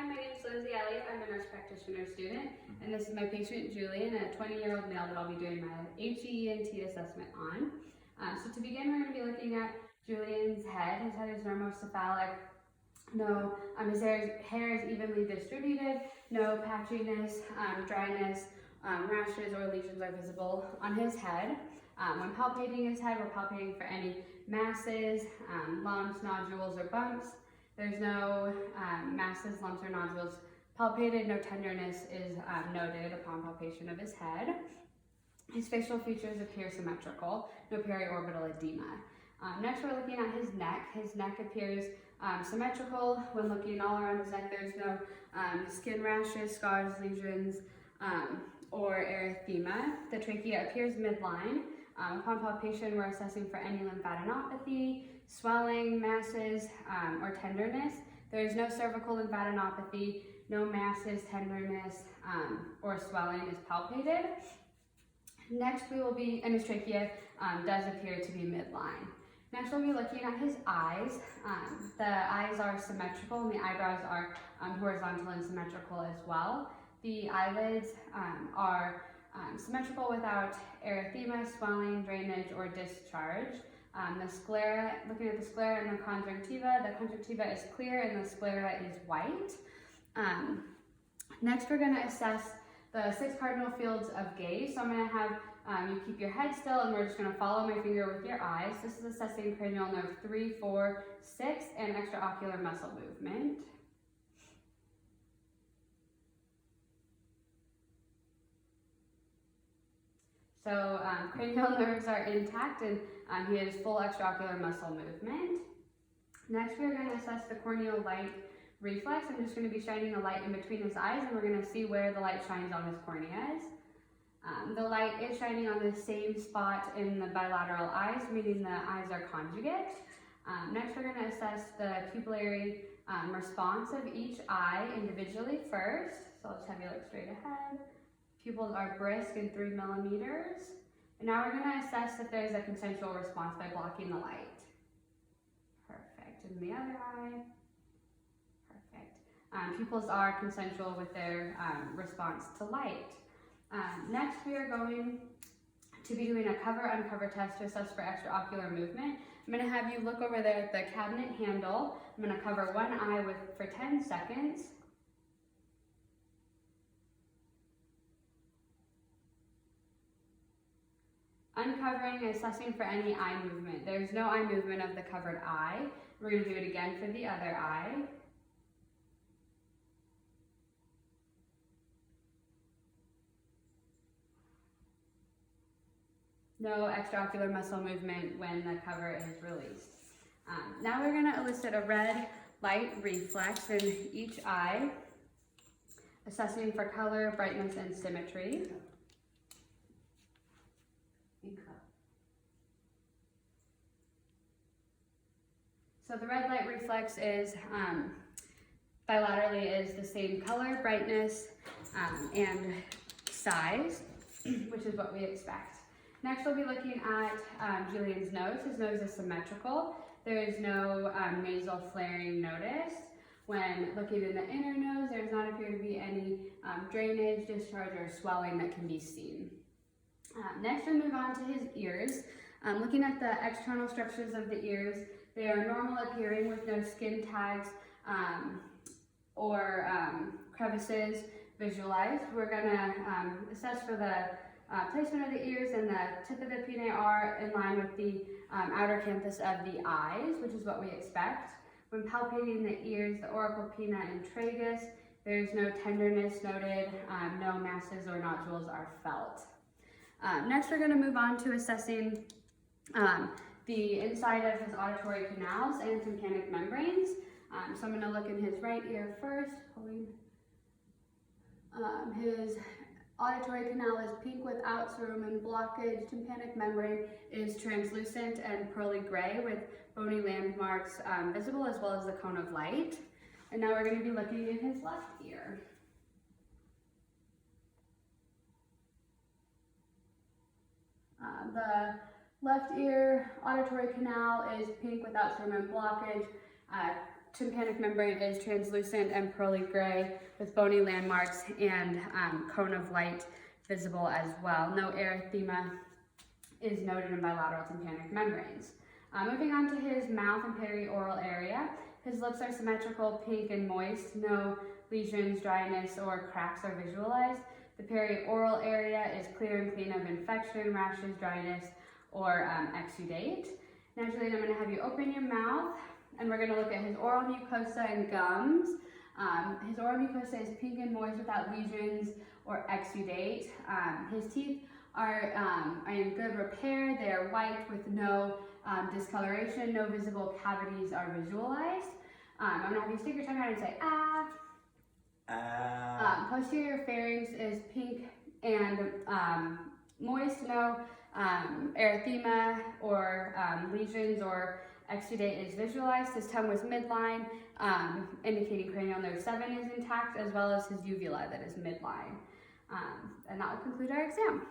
my name is Lindsay Elliott. I'm a nurse practitioner student, and this is my patient Julian, a 20-year-old male that I'll be doing my HEENT assessment on. So to begin, we're going to be looking at Julian's head. His head is normocephalic. No, his hair is evenly distributed. No patchiness, dryness, rashes, or lesions are visible on his head. When palpating his head, we're palpating for any masses, lumps, nodules, or bumps. There's no masses, lumps, or nodules palpated. No tenderness is noted upon palpation of his head. His facial features appear symmetrical. No periorbital edema. Next, we're looking at his neck. His neck appears symmetrical. When looking all around his neck, there's no skin rashes, scars, lesions, or erythema. The trachea appears midline. Upon palpation, we're assessing for any lymphadenopathy, swelling, masses, or tenderness. There is no cervical lymphadenopathy, no masses, tenderness, or swelling is palpated. Next, and his trachea does appear to be midline. Next, we'll be looking at his eyes. The eyes are symmetrical and the eyebrows are horizontal and symmetrical as well. The eyelids are symmetrical without erythema, swelling, drainage, or discharge. The sclera, looking at the sclera and the conjunctiva is clear and the sclera is white. Next, we're going to assess the 6 cardinal fields of gaze. So I'm going to have you keep your head still, and we're just going to follow my finger with your eyes. This is assessing cranial nerve 3, 4, 6, and extraocular muscle movement. So cranial nerves are intact, and he has full extraocular muscle movement. Next, we're going to assess the corneal light reflex. I'm just going to be shining a light in between his eyes, and we're going to see where the light shines on his corneas. The light is shining on the same spot in the bilateral eyes, meaning the eyes are conjugate. Next, we're going to assess the pupillary response of each eye individually first. So I'll just have you look straight ahead. Pupils are brisk and 3 millimeters. And now we're going to assess if there's a consensual response by blocking the light. Perfect. And the other eye. Perfect. Pupils are consensual with their response to light. Next, we are going to be doing a cover-uncover test to assess for extraocular movement. I'm going to have you look over there at the cabinet handle. I'm going to cover one eye for 10 seconds. Uncovering and assessing for any eye movement. There's no eye movement of the covered eye. We're going to do it again for the other eye. No extraocular muscle movement when the cover is released. Now we're going to elicit a red light reflex in each eye, assessing for color, brightness, and symmetry. So the red light reflex is bilaterally is the same color, brightness, and size, which is what we expect. Next, we'll be looking at Julian's nose. His nose is symmetrical. There is no nasal flaring noticed. When looking in the inner nose, there does not appear to be any drainage, discharge, or swelling that can be seen. Next, we move on to his ears. Looking at the external structures of the ears, they are normal appearing with no skin tags or crevices visualized. We're going to assess for the placement of the ears, and the tip of the pinnae are in line with the outer canthus of the eyes, which is what we expect. When palpating the ears, the auricle pinna and tragus, there's no tenderness noted, no masses or nodules are felt. Next, we're going to move on to assessing the inside of his auditory canals and tympanic membranes. So I'm going to look in his right ear first. His auditory canal is pink without cerumen blockage. Tympanic membrane is translucent and pearly gray with bony landmarks visible, as well as the cone of light. And now we're going to be looking in his left ear. The left ear auditory canal is pink without cerumen blockage. tympanic membrane is translucent and pearly gray with bony landmarks and cone of light visible as well. No erythema is noted in bilateral tympanic membranes. Moving on to his mouth and perioral area, his lips are symmetrical, pink and moist. No lesions, dryness, or cracks are visualized. The perioral area is clear and clean of infection, rashes, dryness, or exudate. Now, Julian, I'm going to have you open your mouth, and we're going to look at his oral mucosa and gums. His oral mucosa is pink and moist without lesions or exudate. His teeth are in good repair. They are white with no discoloration. No visible cavities are visualized. I'm going to have you stick your tongue out and say, ah. Posterior pharynx is pink and moist. No erythema or lesions or exudate is visualized. His tongue was midline, indicating cranial nerve 7 is intact, as well as his uvula that is midline. And that will conclude our exam.